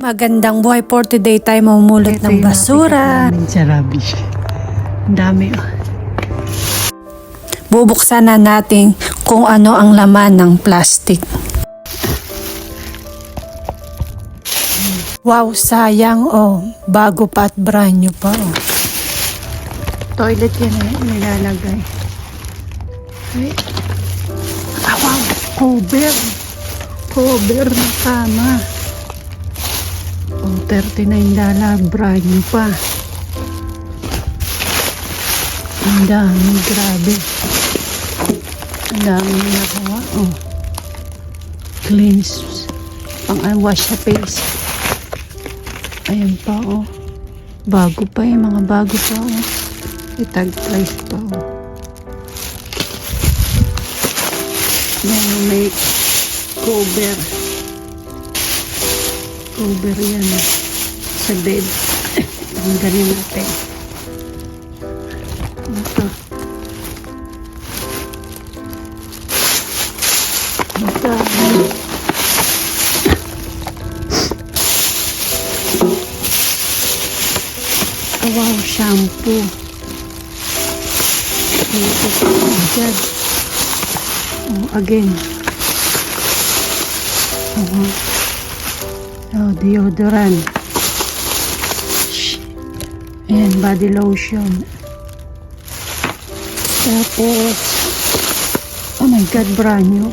Magandang buhay for today tayo mamumulot ng basura. Sa rubbish. Ang dami. Bubuksan na natin kung ano ang laman ng plastic. Wow, sayang bago pa at brand new pa Toilet yan nilalagay. Ay. Wow, cover. Cover ng kama. $39, brand new pa. Ang dami, grabe. Ang dami nagawa. Cleans. Pang-wash sa face. Ayan pa, bago pa mga bago pa, itag price pa, Yan, may cover. Cover yan, sa bed. Tanggalin natin. Ito. Ito. Wow, shampoo. Again. Deodorant. Ayan, body lotion. Tapos, oh my God, brand new.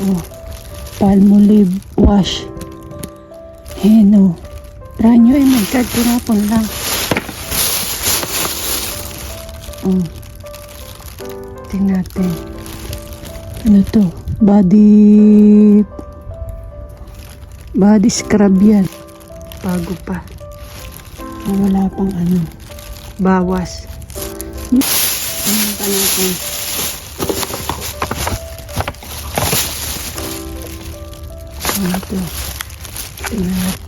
Palmolive wash. Ayan, brand new. Oh my God, tinapon lang. Tingnan natin. Ano to? Body scrub yan. Bago pa. Wala pang bawas. Tingnan pa natin. Ano to? Tingnan natin.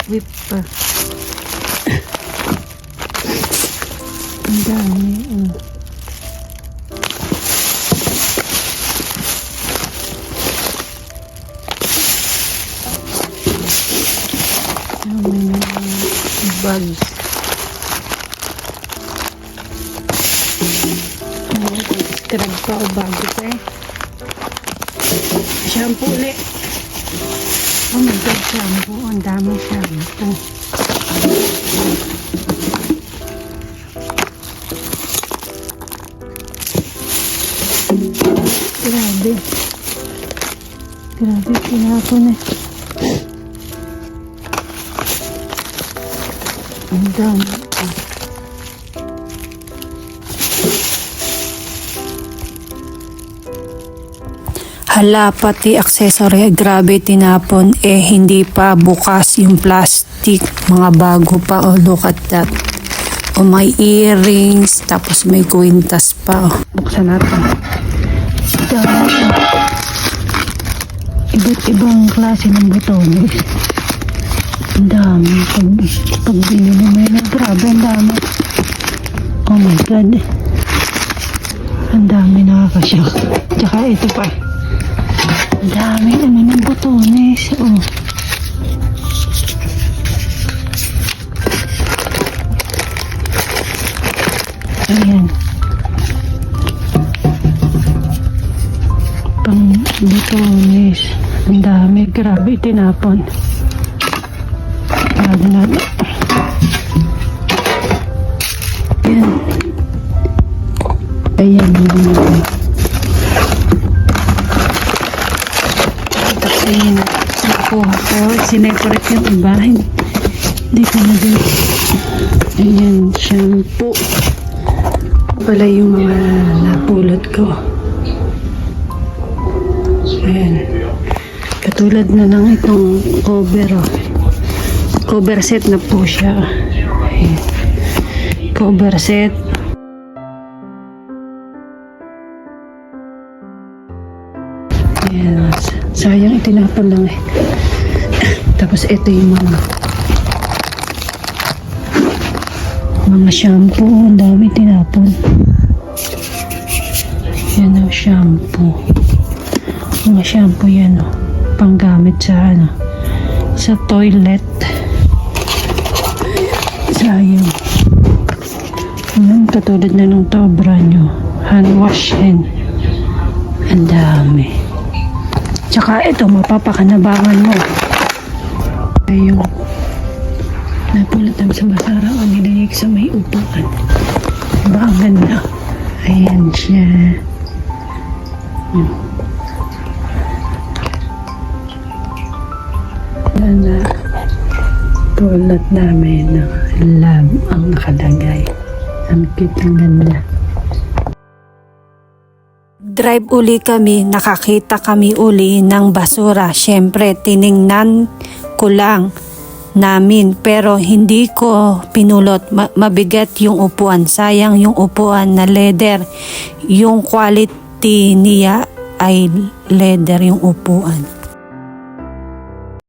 Whip pa. Ang dami. Bags. Scrub pa o bago pa Shampoo ulit. Oh my God, shampoo. Ang dami shampoo. Grabe. Grabe, pinapon Ang dami. Hala, pati accessory, grabe tinapon. Hindi pa bukas yung plastic. Mga bago pa. Look at that. May earrings. Tapos may kwintas pa. Buksan natin. Iba't ibang klase ng botones. Ang dami. Pag binili mo yun, grabe, ang dami. Oh my God. Ang dami, nakakashock. Tsaka ito pa. Ang dami ng botones. Ayan. Pang botones. Ang dami. Grabe, tinapon. Grabe natin. Ayan. Ayan. Sineparate yung iba. Hindi ko na din. Ayan. Shampoo. Pala yung mga napulot ko. Ayan. Katulad na lang itong cover. Cover set na po siya. Ayan. Cover set. Ayan. Sayang itinapon lang Tapos ito yung mga shampoo. Ang dami tinapon. Yan o, shampoo. Mga shampoo yan o. Panggamit sa ano, sa toilet. Sayang. Yan, katulad na nung tobra nyo. Hand wash yan. Ang dami. Tsaka ito, mapapakanabangan mo. Ayun. Napulot namin sa basara o nilagay sa may upuan. Diba ang ganda? Ayan siya. Na pulot namin ng love ang nakalagay. Ang cute, ang ganda. Drive uli kami, nakakita kami uli ng basura. Siyempre, tiningnan ko lang namin pero hindi ko pinulot. Mabigat yung upuan. Sayang yung upuan na leather. Yung quality niya ay leather yung upuan.